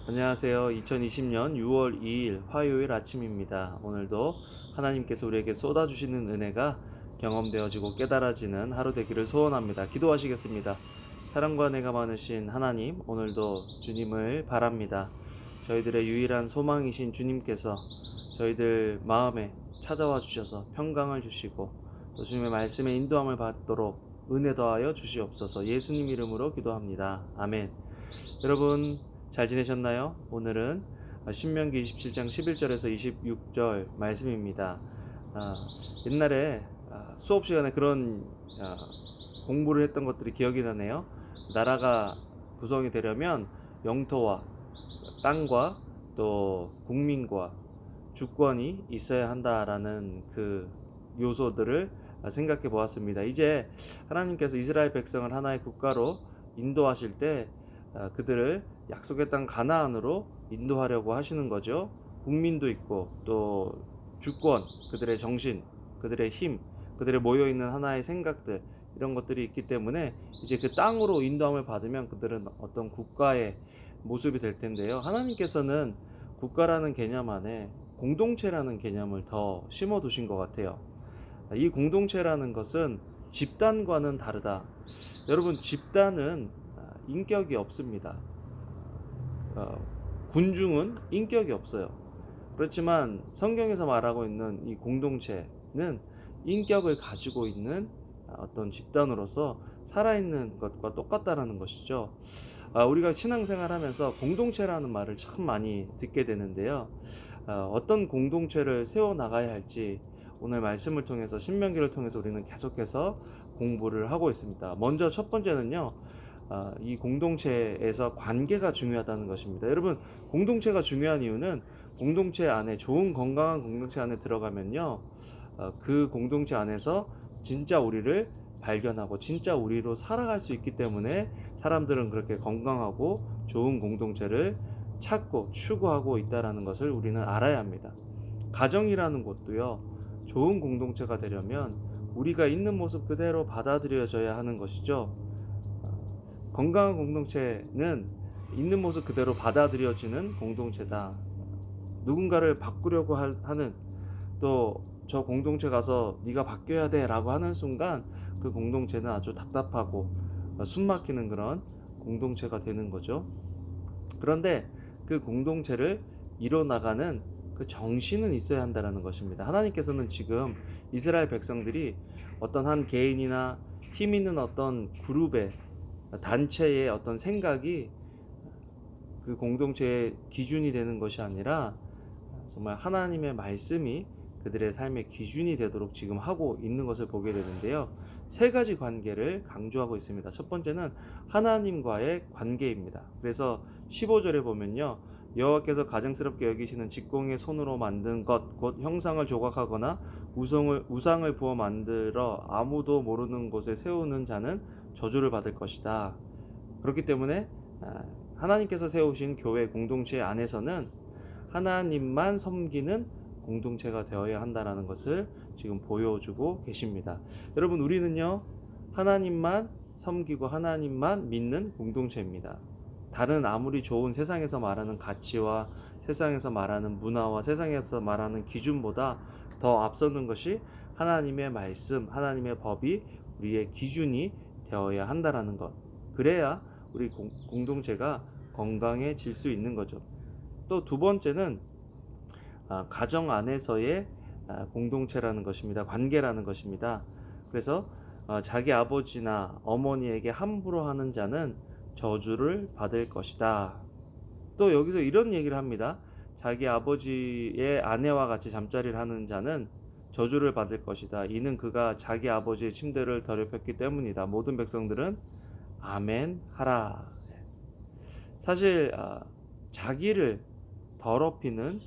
안녕하세요. 2020년 6월 2일 화요일 아침입니다. 오늘도 하나님께서 우리에게 쏟아주시는 은혜가 경험되어지고 깨달아지는 하루 되기를 소원합니다. 기도하시겠습니다. 사랑과 은혜가 많으신 하나님, 오늘도 주님을 바랍니다. 저희들의 유일한 소망이신 주님께서 저희들 마음에 찾아와 주셔서 평강을 주시고 또 주님의 말씀에 인도함을 받도록 은혜 더하여 주시옵소서. 예수님 이름으로 기도합니다. 아멘. 여러분 잘 지내셨나요? 오늘은 신명기 27장 11절에서 26절 말씀입니다. 옛날에 수업 시간에 그런 공부를 했던 것들이 기억이 나네요. 나라가 구성이 되려면 영토와 땅과 또 국민과 주권이 있어야 한다라는 그 요소들을 생각해 보았습니다. 이제 하나님께서 이스라엘 백성을 하나의 국가로 인도하실 때 그들을 약속의 땅 가나안으로 인도하려고 하시는 거죠. 국민도 있고 또 주권, 그들의 정신, 그들의 힘, 그들의 모여있는 하나의 생각들, 이런 것들이 있기 때문에 이제 그 땅으로 인도함을 받으면 그들은 어떤 국가의 모습이 될 텐데요. 하나님께서는 국가라는 개념 안에 공동체라는 개념을 더 심어 두신 것 같아요. 이 공동체라는 것은 집단과는 다르다. 여러분, 집단은 인격이 없습니다. 군중은 인격이 없어요. 그렇지만 성경에서 말하고 있는 이 공동체는 인격을 가지고 있는 어떤 집단으로서 살아있는 것과 똑같다라는 것이죠. 우리가 신앙생활 하면서 공동체라는 말을 참 많이 듣게 되는데요. 어떤 공동체를 세워나가야 할지 오늘 말씀을 통해서 신명기를 통해서 우리는 계속해서 공부를 하고 있습니다. 먼저 첫 번째는요. 이 공동체에서 관계가 중요하다는 것입니다. 여러분, 공동체가 중요한 이유는 공동체 안에 좋은 건강한 공동체 안에 들어가면요. 그 공동체 안에서 진짜 우리를 발견하고 진짜 우리로 살아갈 수 있기 때문에 사람들은 그렇게 건강하고 좋은 공동체를 찾고 추구하고 있다는 것을 우리는 알아야 합니다. 가정이라는 곳도요. 좋은 공동체가 되려면 우리가 있는 모습 그대로 받아들여져야 하는 것이죠. 건강한 공동체는 있는 모습 그대로 받아들여지는 공동체다. 누군가를 바꾸려고 하는, 또 저 공동체 가서 네가 바뀌어야 돼 라고 하는 순간 그 공동체는 아주 답답하고 숨막히는 그런 공동체가 되는 거죠. 그런데 그 공동체를 이뤄나가는 그 정신은 있어야 한다는 것입니다. 하나님께서는 지금 이스라엘 백성들이 어떤 한 개인이나 힘 있는 어떤 그룹의 단체의 어떤 생각이 그 공동체의 기준이 되는 것이 아니라 정말 하나님의 말씀이 그들의 삶의 기준이 되도록 지금 하고 있는 것을 보게 되는데요. 세 가지 관계를 강조하고 있습니다. 첫 번째는 하나님과의 관계입니다. 그래서 15절에 보면요. 여호와께서 가증스럽게 여기시는 직공의 손으로 만든 것, 곧 형상을 조각하거나 우상을 부어 만들어 아무도 모르는 곳에 세우는 자는 저주를 받을 것이다. 그렇기 때문에 하나님께서 세우신 교회 공동체 안에서는 하나님만 섬기는 공동체가 되어야 한다는 것을 지금 보여주고 계십니다. 여러분, 우리는요, 하나님만 섬기고 하나님만 믿는 공동체입니다. 다른 아무리 좋은 세상에서 말하는 가치와 세상에서 말하는 문화와 세상에서 말하는 기준보다 더 앞서는 것이 하나님의 말씀, 하나님의 법이 우리의 기준이 되어야 한다는 것. 그래야 우리 공동체가 건강해질 수 있는 거죠. 또 두 번째는 가정 안에서의 공동체라는 것입니다. 관계라는 것입니다. 그래서 자기 아버지나 어머니에게 함부로 하는 자는 저주를 받을 것이다. 또 여기서 이런 얘기를 합니다. 자기 아버지의 아내와 같이 잠자리를 하는 자는 저주를 받을 것이다. 이는 그가 자기 아버지의 침대를 더럽혔기 때문이다. 모든 백성들은 아멘 하라. 사실 자기를 더럽히는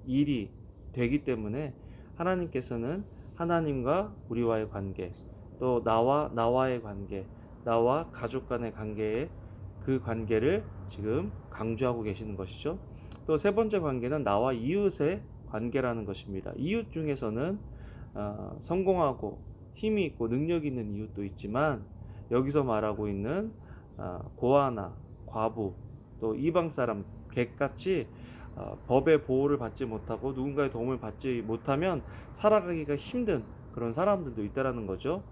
일이 되기 때문에 하나님께서는 하나님과 우리와의 관계, 또 나와의 관계, 나와 가족 간의 관계에 그 관계를 지금 강조하고 계시는 것이죠. 또 세 번째 관계는 나와 이웃의 관계라는 것입니다. 이웃 중에서는 성공하고 힘이 있고 능력 있는 이웃도 있지만 여기서 말하고 있는 고아나 과부, 또 이방 사람 객같이 법의 보호를 받지 못하고 누군가의 도움을 받지 못하면 살아가기가 힘든 그런 사람들도 있다라는 거죠.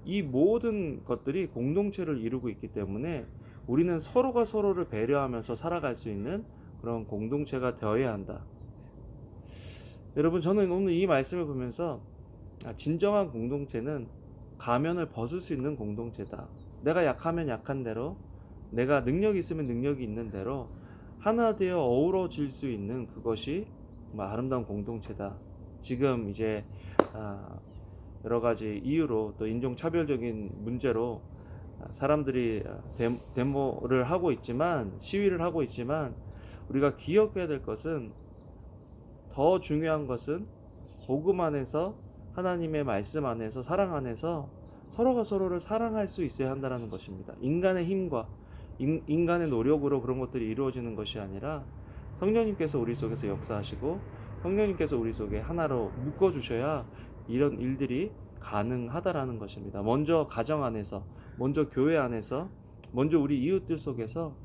이 모든 것들이 공동체를 이루고 있기 때문에 우리는 서로가 서로를 배려하면서 살아갈 수 있는 그런 공동체가 되어야 한다. 여러분, 저는 오늘 이 말씀을 보면서 진정한 공동체는 가면을 벗을 수 있는 공동체다. 내가 약하면 약한 대로, 내가 능력이 있으면 능력이 있는 대로 하나 되어 어우러질 수 있는 그것이 정말 아름다운 공동체다. 지금 이제 여러 가지 이유로 또 인종차별적인 문제로 사람들이 데모를 하고 있지만, 시위를 하고 있지만, 우리가 기억해야 될 것은, 더 중요한 것은 복음 안에서, 하나님의 말씀 안에서, 사랑 안에서 서로가 서로를 사랑할 수 있어야 한다는 것입니다. 인간의 힘과 인간의 노력으로 그런 것들이 이루어지는 것이 아니라 성령님께서 우리 속에서 역사하시고 성령님께서 우리 속에 하나로 묶어주셔야 이런 일들이 가능하다라는 것입니다. 먼저 가정 안에서, 먼저 교회 안에서, 먼저 우리 이웃들 속에서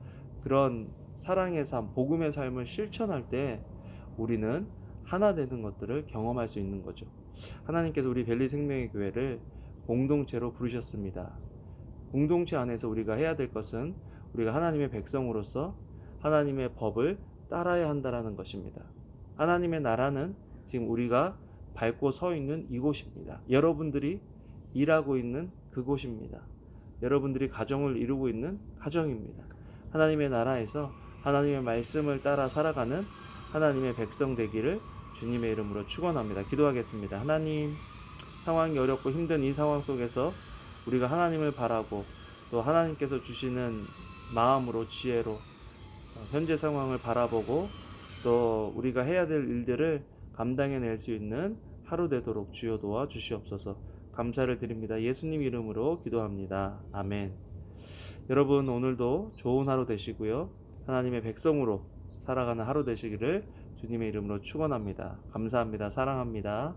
그런 사랑의 삶, 복음의 삶을 실천할 때 우리는 하나 되는 것들을 경험할 수 있는 거죠. 하나님께서 우리 벨리 생명의 교회를 공동체로 부르셨습니다. 공동체 안에서 우리가 해야 될 것은 우리가 하나님의 백성으로서 하나님의 법을 따라야 한다라는 것입니다. 하나님의 나라는 지금 우리가 밟고 서 있는 이곳입니다. 여러분들이 일하고 있는 그곳입니다. 여러분들이 가정을 이루고 있는 가정입니다. 하나님의 나라에서 하나님의 말씀을 따라 살아가는 하나님의 백성 되기를 주님의 이름으로 축원합니다. 기도하겠습니다. 하나님, 상황이 어렵고 힘든 이 상황 속에서 우리가 하나님을 바라고 또 하나님께서 주시는 마음으로, 지혜로 현재 상황을 바라보고 또 우리가 해야 될 일들을 감당해낼 수 있는 하루 되도록 주여 도와 주시옵소서. 감사를 드립니다. 예수님 이름으로 기도합니다. 아멘. 여러분, 오늘도 좋은 하루 되시고요. 하나님의 백성으로 살아가는 하루 되시기를 주님의 이름으로 축원합니다. 감사합니다. 사랑합니다.